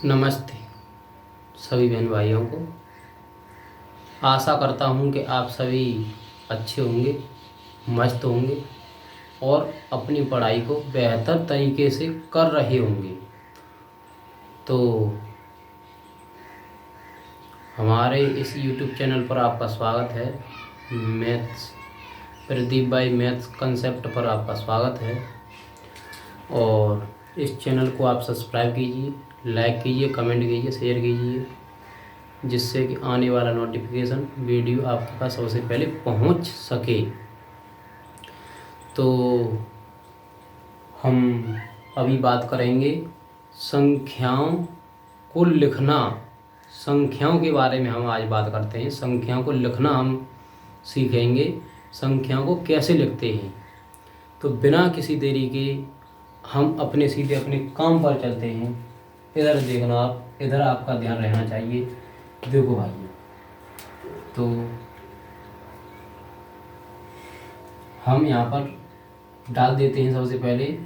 नमस्ते सभी बहन भाइयों को। आशा करता हूँ कि आप सभी अच्छे होंगे, मस्त होंगे और अपनी पढ़ाई को बेहतर तरीके से कर रहे होंगे। तो हमारे इस YouTube चैनल पर आपका स्वागत है। मैथ्स प्रदीप भाई मैथ्स कंसेप्ट पर आपका स्वागत है और इस चैनल को आप सब्सक्राइब कीजिए, लाइक कीजिए, कमेंट कीजिए, शेयर कीजिए, जिससे कि आने वाला नोटिफिकेशन वीडियो आपके पास सबसे पहले पहुंच सके। तो हम अभी बात करेंगे संख्याओं को लिखना। संख्याओं के बारे में हम आज बात करते हैं। संख्याओं को लिखना हम सीखेंगे, संख्याओं को कैसे लिखते हैं। तो बिना किसी देरी के हम सीधे अपने काम पर चलते हैं। इधर देखना, आप इधर आपका ध्यान रहना चाहिए। देखो भाई, तो हम यहाँ पर डाल देते हैं सबसे पहले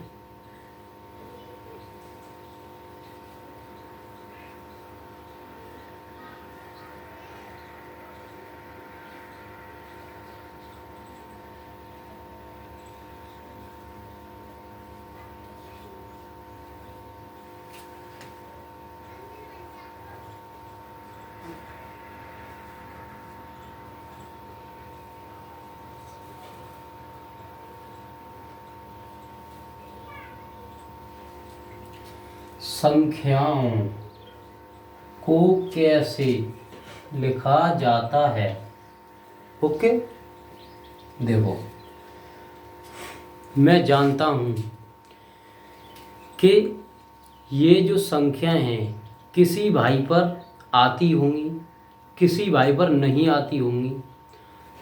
संख्याओं को कैसे लिखा जाता है। ओके, देखो मैं जानता हूँ कि ये जो संख्याएं हैं किसी भाई पर आती होंगी, किसी भाई पर नहीं आती होंगी।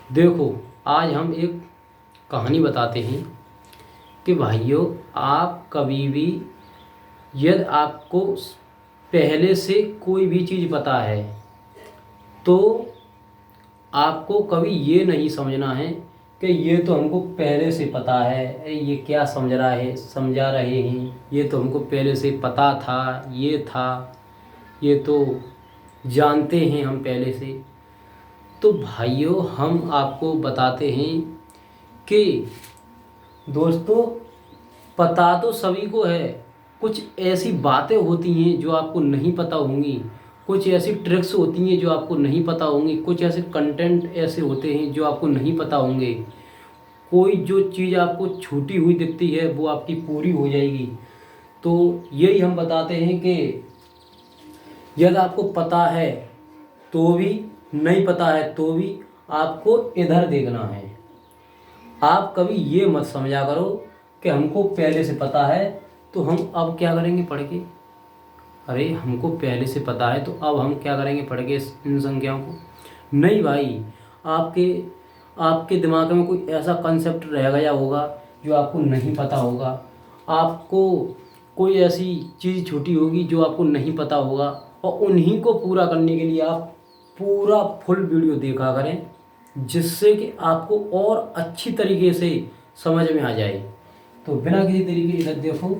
देखो आज हम एक कहानी बताते हैं कि भाइयों, आप कभी भी यदि आपको पहले से कोई भी चीज़ पता है तो आपको कभी ये नहीं समझना है कि ये तो हमको पहले से पता है, ये क्या समझा रहे हैं, ये तो हमको पहले से पता था, ये तो जानते हैं हम पहले से। तो भाइयों, हम आपको बताते हैं कि दोस्तों, पता तो सभी को है, कुछ ऐसी बातें होती हैं जो आपको नहीं पता होंगी, कुछ ऐसी ट्रिक्स होती हैं जो आपको नहीं पता होंगी, कुछ ऐसे कंटेंट ऐसे होते हैं जो आपको नहीं पता होंगे। कोई जो चीज़ आपको छूटी हुई दिखती है वो आपकी पूरी हो जाएगी। तो यही हम बताते हैं कि यदि आपको पता है तो भी, नहीं पता है तो भी, आपको इधर देखना है। आप कभी ये मत समझा करो कि हमको पहले से पता है तो हम अब क्या करेंगे पढ़ के। अरे हमको पहले से पता है तो अब हम क्या करेंगे पढ़ के इन संख्याओं को। नहीं भाई, आपके आपके दिमाग में कोई ऐसा कंसेप्ट रह गया होगा जो आपको नहीं पता होगा, आपको कोई ऐसी चीज़ छूटी होगी जो आपको नहीं पता होगा, और उन्हीं को पूरा करने के लिए आप पूरा फुल वीडियो देखा करें, जिससे कि आपको और अच्छी तरीके से समझ में आ जाए। तो बिना किसी तरीके इधर देखो,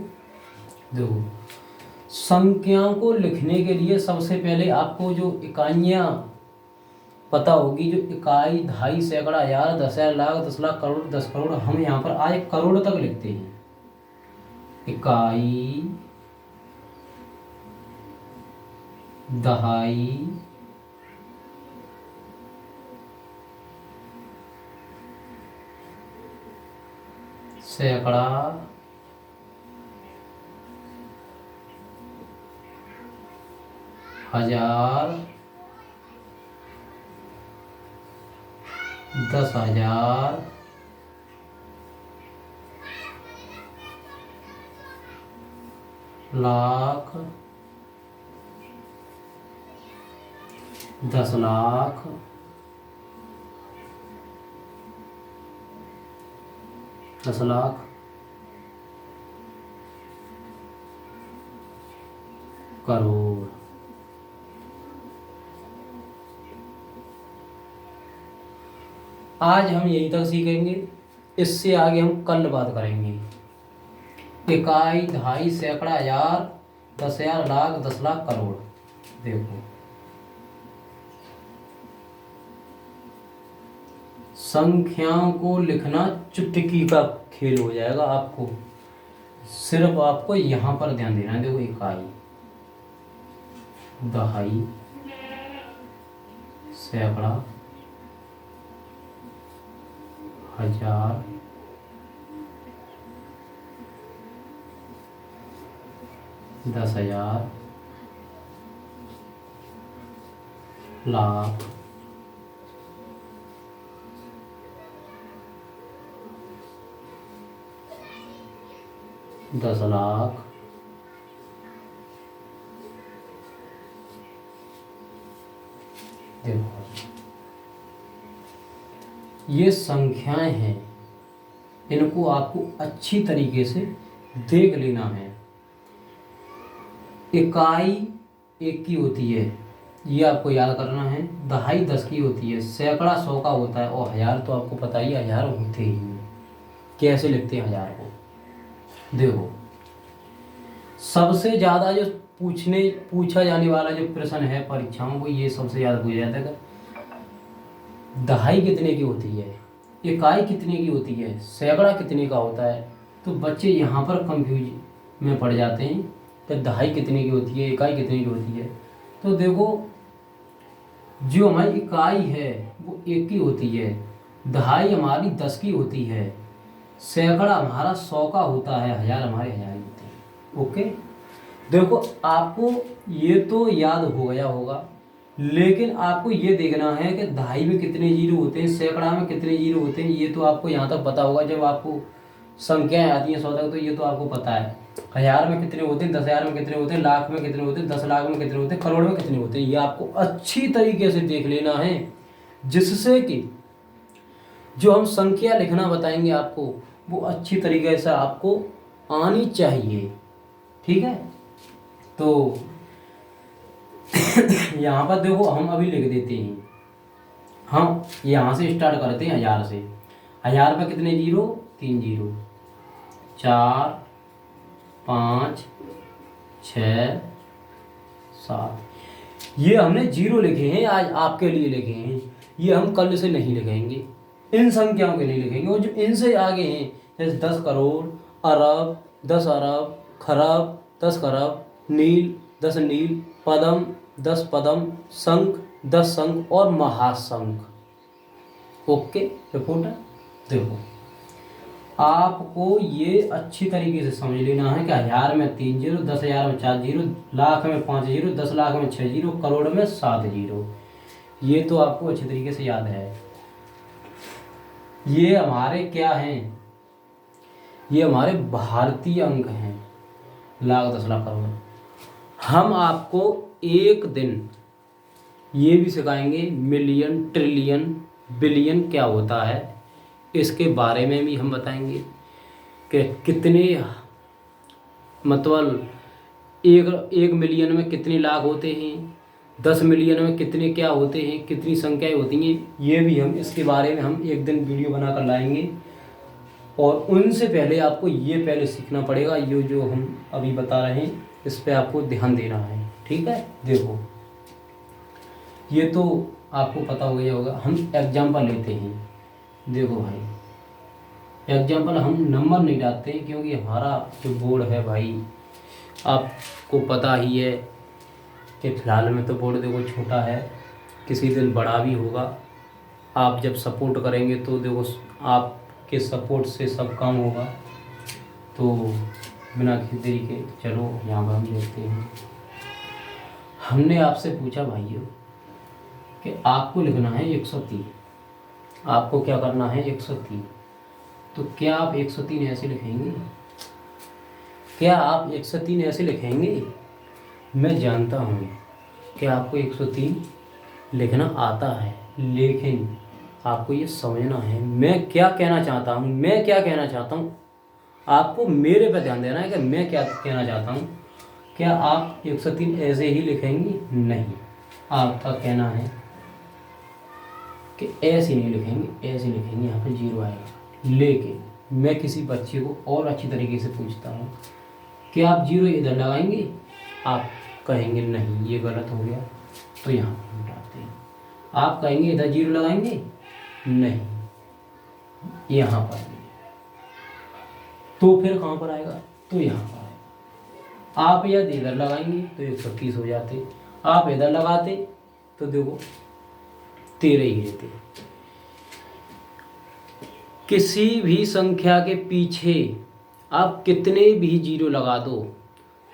संख्याओं को लिखने के लिए सबसे पहले आपको जो इकाइयाँ पता होगी, जो इकाई, दहाई, सैकड़ा, हजार, 10,000, लाख, 10 लाख, करोड़, 10 करोड़, हम यहाँ पर आज करोड़ तक लिखते हैं। इकाई, दहाई, सैकड़ा, हजार, 10,000, लाख, 10 लाख, 10 लाख, करोड़। आज हम यहीं तक सीखेंगे, इससे आगे हम कल बात करेंगे। इकाई, दहाई, सैकड़ा, हजार, 10,000, लाख, 10 लाख, करोड़। देखो संख्याओं को लिखना चुटकी का खेल हो जाएगा आपको। सिर्फ आपको यहाँ पर ध्यान देना है। देखो इकाई, दहाई, सैकड़ा, हजार, दस हजार, लाख, दस लाख, देखो ये संख्याएं हैं, इनको आपको अच्छी तरीके से देख लेना है। इकाई 1 की होती है, ये आपको याद करना है। दहाई 10 की होती है, सैकड़ा 100 का होता है, और हजार तो आपको पता ही है, हजार होते ही हैं। कैसे लिखते हैं हजार को? देखो सबसे ज़्यादा जो पूछा जाने वाला जो प्रश्न है परीक्षाओं में, ये सबसे ज़्यादा पूछा जाता है। दहाई कितने की होती है, इकाई कितने की होती है, सैकड़ा कितने का होता है, तो बच्चे यहाँ पर कंफ्यूज में पड़ जाते हैं कि दहाई कितने की होती है, इकाई कितने की होती है। तो देखो जो हमारी इकाई है वो 1 की होती है, दहाई हमारी 10 की होती है, सैकड़ा हमारा 100 का होता है, हजार हमारे हजार होते हैं। ओके, देखो आपको ये तो याद हो गया होगा, लेकिन आपको ये देखना है कि दहाई में कितने जीरो होते हैं, सैकड़ा में कितने जीरो होते हैं। ये तो आपको यहाँ तक पता होगा, जब आपको संख्याएं आती हैं 100 तक, तो ये तो आपको पता है। हजार में कितने होते हैं, 10,000 में कितने होते हैं, लाख में कितने होते हैं, 10 लाख में कितने होते हैं, करोड़ में कितने होते हैं। ये आपको अच्छी तरीके से देख लेना है, जिससे कि जो हम संख्या लिखना बताएंगे आपको, वो अच्छी तरीके से आपको आनी चाहिए। ठीक है, तो यहाँ पर देखो हम अभी लिख देते हैं। हम यहाँ से स्टार्ट करते हैं हजार से। हजार पे कितने जीरो, 3 जीरो, 4, 5, 6, 7। ये हमने जीरो लिखे हैं, आज आपके लिए लिखे हैं। ये हम कल से नहीं लिखेंगे, इन संख्याओं के नहीं लिखेंगे। और जो इनसे आगे हैं, जैसे 10 करोड़, अरब, 10 अरब, खरब, 10 खरब, नील, 10 नील, पदम, 10 पदम, शंख, 10 शंख, और महाशंख। ओके रिपोर्ट है। देखो आपको ये अच्छी तरीके से समझ लेना है कि हजार में 3 जीरो, 10,000 में 4 जीरो, लाख में 5 जीरो, 10 लाख में 6 जीरो, करोड़ में 7 जीरो। ये तो आपको अच्छी तरीके से याद है। ये हमारे क्या हैं, ये हमारे भारतीय अंक हैं, लाख, 10 लाख, करोड़। हम आपको एक दिन ये भी सिखाएंगे मिलियन, ट्रिलियन, बिलियन क्या होता है, इसके बारे में भी हम बताएंगे कि कितने, मतलब एक मिलियन में कितने लाख होते हैं, 10 मिलियन में कितने क्या होते हैं, कितनी संख्याएं होती हैं। ये भी हम इसके बारे में हम एक दिन वीडियो बनाकर लाएंगे। और उनसे पहले आपको ये पहले सीखना पड़ेगा, ये जो हम अभी बता रहे हैं इस पे आपको ध्यान देना है। ठीक है, देखो ये तो आपको पता हो गया होगा। हम एग्जाम्पल लेते हैं। देखो भाई एग्जाम्पल हम नंबर नहीं डालते हैं, क्योंकि हमारा जो बोर्ड है भाई आपको पता ही है कि फ़िलहाल में तो बोर्ड देखो छोटा है, किसी दिन बड़ा भी होगा। आप जब सपोर्ट करेंगे तो देखो आपके सपोर्ट से सब काम होगा। तो बिना किसी देरी के चलो यहाँ पर हम देखते हैं। हमने आपसे पूछा भाइयों कि आपको लिखना है 103। आपको क्या करना है 103। तो क्या आप 103 ऐसे लिखेंगे? क्या आप 103 ऐसे लिखेंगे? मैं जानता हूँ कि आपको 103 लिखना आता है, लेकिन आपको ये समझना है मैं क्या कहना चाहता हूँ। मैं क्या कहना चाहता हूँ आपको मेरे पे ध्यान देना है कि मैं क्या कहना चाहता हूँ। क्या आप 103 ऐसे ही लिखेंगे? नहीं, आपका कहना है कि ऐसे नहीं लिखेंगे, ऐसे लिखेंगे, यहाँ पे जीरो आएगा। लेकिन मैं किसी बच्चे को और अच्छी तरीके से पूछता हूँ कि आप जीरो इधर लगाएंगे आप कहेंगे नहीं ये गलत हो गया, तो यहाँ पर मिटाते हैं। आप कहेंगे इधर जीरो लगाएंगे, नहीं यहाँ पर भी, तो फिर कहाँ पर आएगा, तो यहाँ पर आएगा। आप यदि इधर लगाएंगे तो 130 हो जाते, आप इधर लगाते तो देखो 13 ही रहते। किसी भी संख्या के पीछे आप कितने भी जीरो लगा दो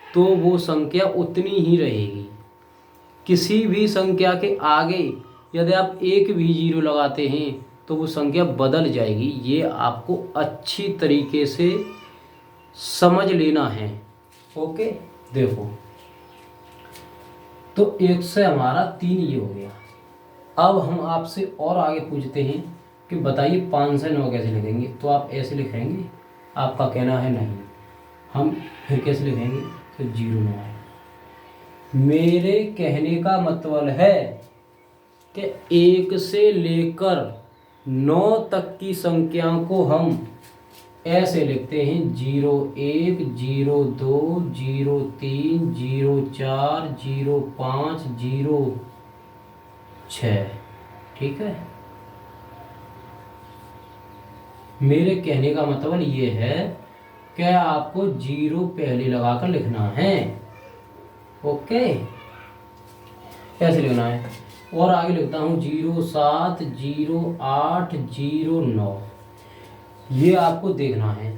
तो वो संख्या उतनी ही रहेगी। किसी भी संख्या के आगे यदि आप एक भी जीरो लगाते हैं तो वो संख्या बदल जाएगी। ये आपको अच्छी तरीके से समझ लेना है। ओके, देखो तो 1 से हमारा 3 ये हो गया। अब हम आपसे और आगे पूछते हैं कि बताइए 5 से 9 कैसे लिखेंगे। तो आप ऐसे लिखेंगे, आपका कहना है नहीं। हम फिर कैसे लिखेंगे, तो 0 9 है। मेरे कहने का मतलब है कि 1 से लेकर 9 तक की संख्याओं को हम ऐसे लिखते हैं 0 1 0 2 0 3 0 4 0 5 0 6। ठीक है, मेरे कहने का मतलब ये है कि आपको 0 पहले लगाकर लिखना है। ओके, कैसे लिखना है, और आगे लिखता हूँ 0 7 0 8 0 9। ये आपको देखना है।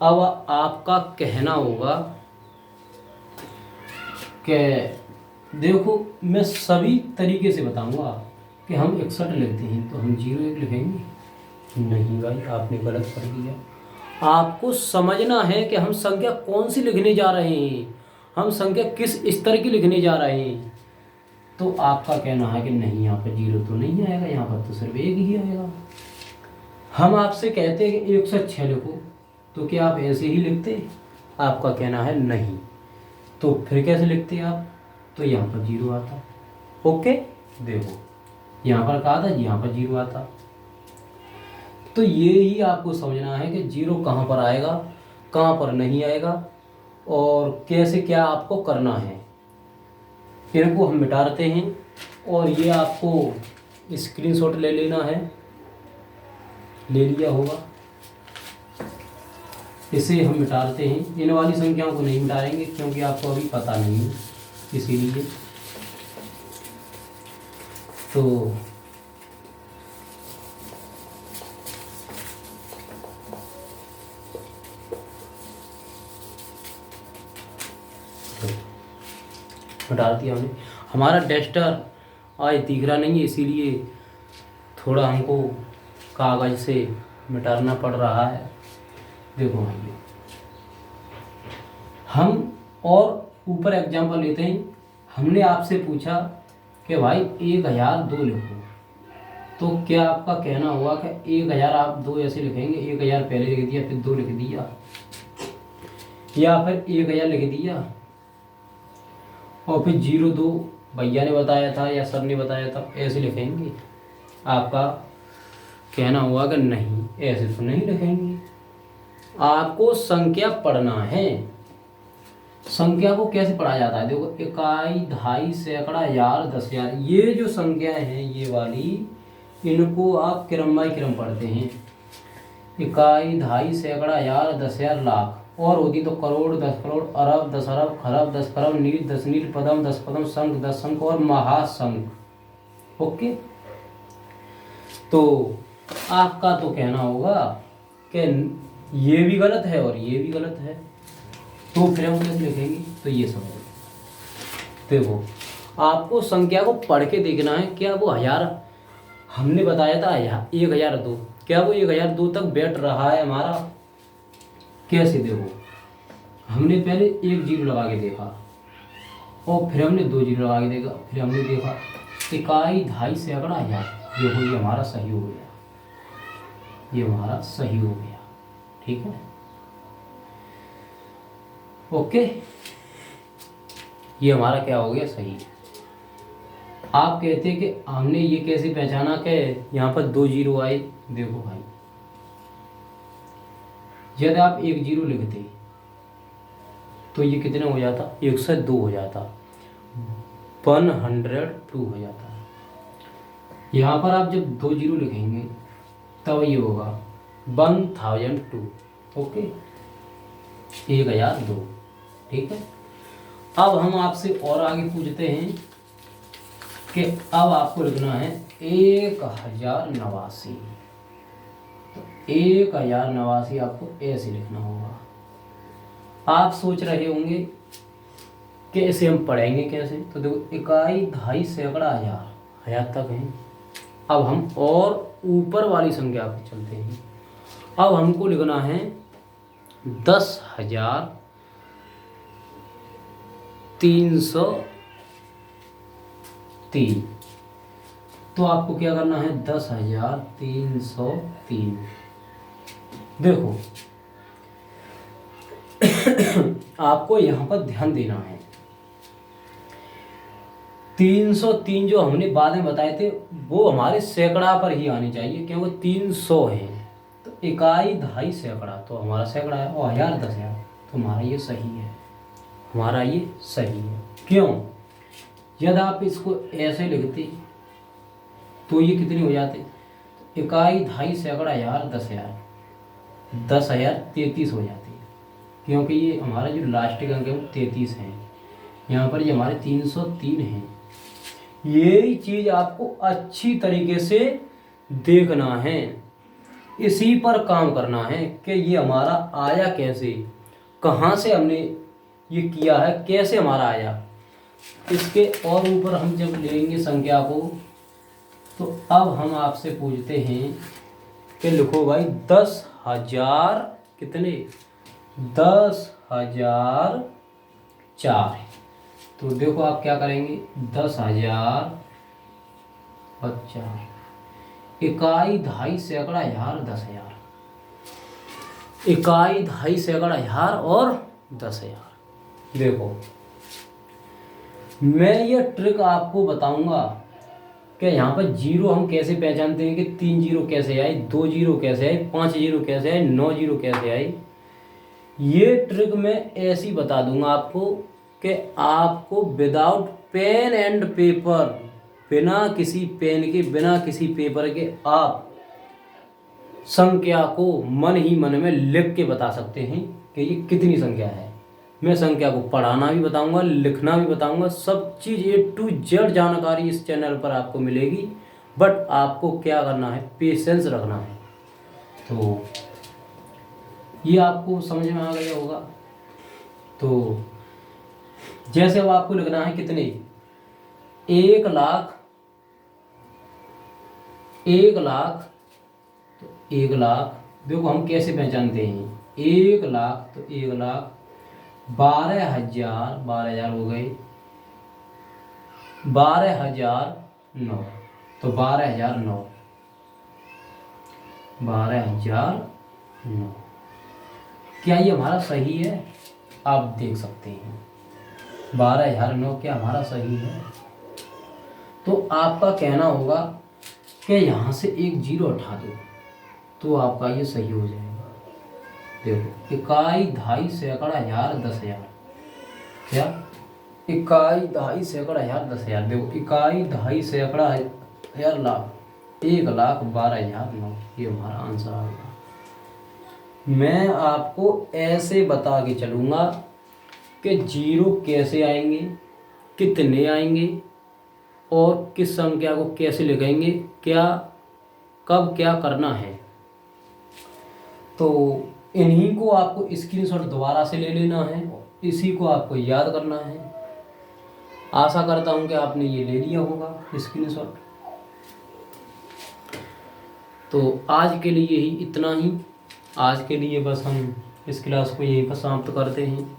अब आपका कहना होगा कि देखो मैं सभी तरीके से बताऊंगा कि हम 61 लिखते हैं तो हम 0 1 लिखेंगे, नहीं भाई आपने गलत कर दिया। आपको समझना है कि हम संख्या कौन सी लिखने जा रहे हैं, हम संख्या किस स्तर की लिखने जा रहे हैं। तो आपका कहना है कि नहीं यहाँ पर 0 तो नहीं आएगा, यहाँ पर तो सिर्फ 1 ही आएगा। हम आपसे कहते हैं कि 106 लिखो, तो क्या आप ऐसे ही लिखते, आपका कहना है नहीं। तो फिर कैसे लिखते आप, तो यहाँ पर 0 आता। ओके, देखो यहाँ पर कहा था, यहाँ पर 0 आता। तो ये ही आपको समझना है कि 0 कहाँ पर आएगा, कहाँ पर नहीं आएगा, और कैसे क्या आपको करना है। इनको हम मिटाते हैं, और ये आपको स्क्रीनशॉट ले लेना है, ले लिया होगा। इसे हम मिटाते हैं, इन वाली संख्याओं को नहीं मिटाएंगे क्योंकि आपको अभी पता नहीं है, इसीलिए। तो हटा दिया हमने। हमारा डस्टर आज दिख रहा नहीं है, इसीलिए थोड़ा हमको कागज से मिटाना पड़ रहा है। देखो भाई, हम और ऊपर एग्जाम्पल लेते हैं। हमने आपसे पूछा कि भाई 1002 लिखो, तो क्या आपका कहना हुआ कि 1000 आप 2 ऐसे लिखेंगे, 1000 पहले लिख दिया फिर 2 लिख दिया, या फिर 1000 लिख दिया और फिर 02 भैया ने बताया था या सर ने बताया था, ऐसे लिखेंगे। आपका कहना हुआ कि नहीं, ऐसे तो नहीं लिखेंगे। आपको संख्या पढ़ना है। संख्या को कैसे पढ़ा जाता है, देखो इकाई दहाई सैकड़ा हजार 10,000, ये जो संख्याएं हैं ये वाली, इनको आप क्रम बाई क्रम पढ़ते हैं। इकाई दहाई सैकड़ा हजार 10,000 लाख, और होती तो करोड़ 10 करोड़, अरब 10 अरब, खरब 10 खरब, नील 10 नील, पदम 10 पदम, शंख 10 शंख और महाशंख। ओके, तो आपका तो कहना होगा कि ये भी गलत है और ये भी गलत है, तो फिर हम कैसे लिखेंगे, तो ये समझो। देखो आपको संख्या को पढ़ के देखना है, क्या वो 1000 हमने बताया था 1002, क्या वो 1002 तक बैठ रहा है हमारा। कैसे, देखो हमने पहले 1 0 लगा के देखा, और फिर हमने 2 0 लगा के देखा, फिर हमने देखा इकाई दहाई सैकड़ा हजार, देखो ये हमारा सही हो गया, ये हमारा सही हो गया। ठीक है, ओके, ये हमारा क्या हो गया, सही। आप कहते हैं कि हमने ये कैसे पहचाना कि यहाँ पर 2 0 आए। देखो भाई, यदि आप 1 0 लिखते तो ये कितने हो जाता, 102 हो जाता, 102 हो जाता। यहाँ पर आप जब 2 जीरो लिखेंगे तब ये होगा 1002। ओके, 1002। ठीक है, अब हम आपसे और आगे पूछते हैं कि अब आपको लिखना है 1089। तो 1089 आपको ऐसे लिखना होगा। आप सोच रहे होंगे कि इसे हम पढ़ेंगे कैसे, तो देखो इकाई, दहाई, सैकड़ा, हजार, हजार तक है। अब हम और ऊपर वाली संख्या पे चलते हैं। अब हमको लिखना है 10,303। तो आपको क्या करना है, 10,303। देखो आपको यहाँ पर ध्यान देना है, 303 जो हमने बाद में बताए थे वो हमारे सैकड़ा पर ही आनी चाहिए, क्योंकि 300 है। तो इकाई, दहाई, सैकड़ा, तो हमारा सैकड़ा है, और हजार, 10,000, तो हमारा ये सही है, हमारा ये सही है। क्यों, यदि आप इसको ऐसे लिखते तो ये कितने हो जाते, इकाई, दहाई, सैकड़ा, हजार, 10,000, 10,033 हो जाती है, क्योंकि ये हमारा जो लास्ट का अंक है वो 33 है। यहाँ पर ये हमारे 303 है। ये चीज़ आपको अच्छी तरीके से देखना है, इसी पर काम करना है कि ये हमारा आया कैसे, कहाँ से हमने ये किया है, कैसे हमारा आया। इसके और ऊपर हम जब लेंगे संख्या को, तो अब हम आपसे पूछते हैं कि लिखो भाई 10,000 कितने, 10,004 है। तो देखो आप क्या करेंगे, 10,004, इकाई, दहाई, सैकड़ा, हजार, 10,000, इकाई, दहाई, सैकड़ा, हजार और 10,000। देखो मैं ये ट्रिक आपको बताऊंगा कि यहाँ पर जीरो हम कैसे पहचानते हैं, कि 3 जीरो कैसे आए, 2 जीरो कैसे आए, 5 जीरो कैसे आए, 9 जीरो कैसे आए। ये ट्रिक मैं ऐसी बता दूंगा आपको कि आपको विदाउट पेन एंड पेपर, बिना किसी पेन के, बिना किसी पेपर के आप संख्या को मन ही मन में लिख के बता सकते हैं कि ये कितनी संख्या है। मैं संख्या को पढ़ाना भी बताऊंगा, लिखना भी बताऊंगा, सब चीज़ A to Z जानकारी इस चैनल पर आपको मिलेगी। बट आपको क्या करना है, पेशेंस रखना है। तो ये आपको समझ में आ गया होगा। तो जैसे अब आपको लिखना है कितने, 1,00,000, 1,00,000, तो 1,00,000 देखो हम कैसे पहचानते हैं, 1,00,000 तो 1,00,000, 12,000, 12,000 हो गए, 12,009, तो 12,009, 12,009। क्या ये हमारा सही है, आप देख सकते हैं 12,009 क्या हमारा सही है। तो आपका कहना होगा कि यहाँ से एक जीरो हटा दो तो आपका ये सही हो जाएगा। देखो इकाई, दहाई, सैकड़ा, हजार, 10,000, क्या इकाई, दहाई, सैकड़ा, हजार, 10,000। देखो इकाई, दहाई, सैकड़ा, हजार, लाख, 1,12,009, ये हमारा आंसर आएगा। मैं आपको ऐसे बता के चलूँगा कि जीरो कैसे आएंगे, कितने आएंगे और किस संख्या को कैसे लिखेंगे, क्या कब क्या करना है। तो इन्हीं को आपको स्क्रीनशॉट दोबारा से ले लेना है, इसी को आपको याद करना है। आशा करता हूँ कि आपने ये ले लिया होगा स्क्रीनशॉट। तो आज के लिए यही इतना ही। आज के लिए बस हम इस क्लास को यहीं पर समाप्त करते हैं।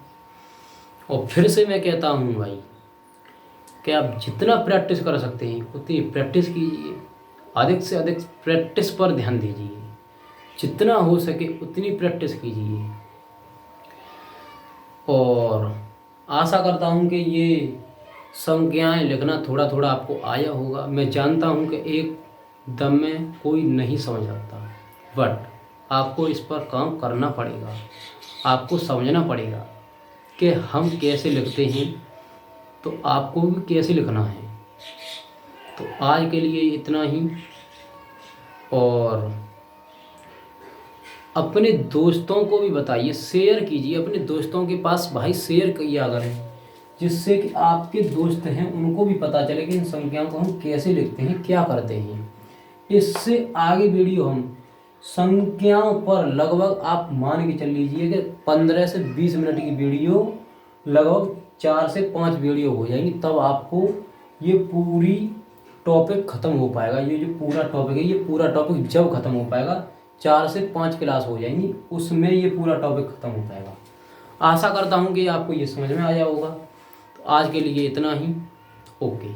और फिर से मैं कहता हूँ भाई कि आप जितना प्रैक्टिस कर सकते हैं उतनी प्रैक्टिस कीजिए, अधिक से अधिक प्रैक्टिस पर ध्यान दीजिए, जितना हो सके उतनी प्रैक्टिस कीजिए। और आशा करता हूँ कि ये संख्याएं लिखना थोड़ा थोड़ा आपको आया होगा। मैं जानता हूँ कि एक दम में कोई नहीं समझ सकता, बट आपको इस पर काम करना पड़ेगा, आपको समझना पड़ेगा। कि हम कैसे लिखते हैं, तो आपको भी कैसे लिखना है। तो आज के लिए इतना ही। और अपने दोस्तों को भी बताइए, शेयर कीजिए अपने दोस्तों के पास भाई, शेयर किया करें, जिससे कि आपके दोस्त हैं उनको भी पता चले कि इन संख्याओं को हम कैसे लिखते हैं, क्या करते हैं। इससे आगे वीडियो हम संख्याओं पर लगभग आप मान के चल लीजिए कि 15 से 20 मिनट की वीडियो, लगभग 4 से 5 वीडियो हो जाएंगी, तब आपको ये पूरी टॉपिक ख़त्म हो पाएगा। ये जो पूरा टॉपिक है, ये पूरा टॉपिक जब ख़त्म हो पाएगा, 4 से 5 क्लास हो जाएंगी, उसमें ये पूरा टॉपिक ख़त्म हो पाएगा। आशा करता हूँ कि आपको ये समझ में आया होगा। तो आज के लिए इतना ही। ओके।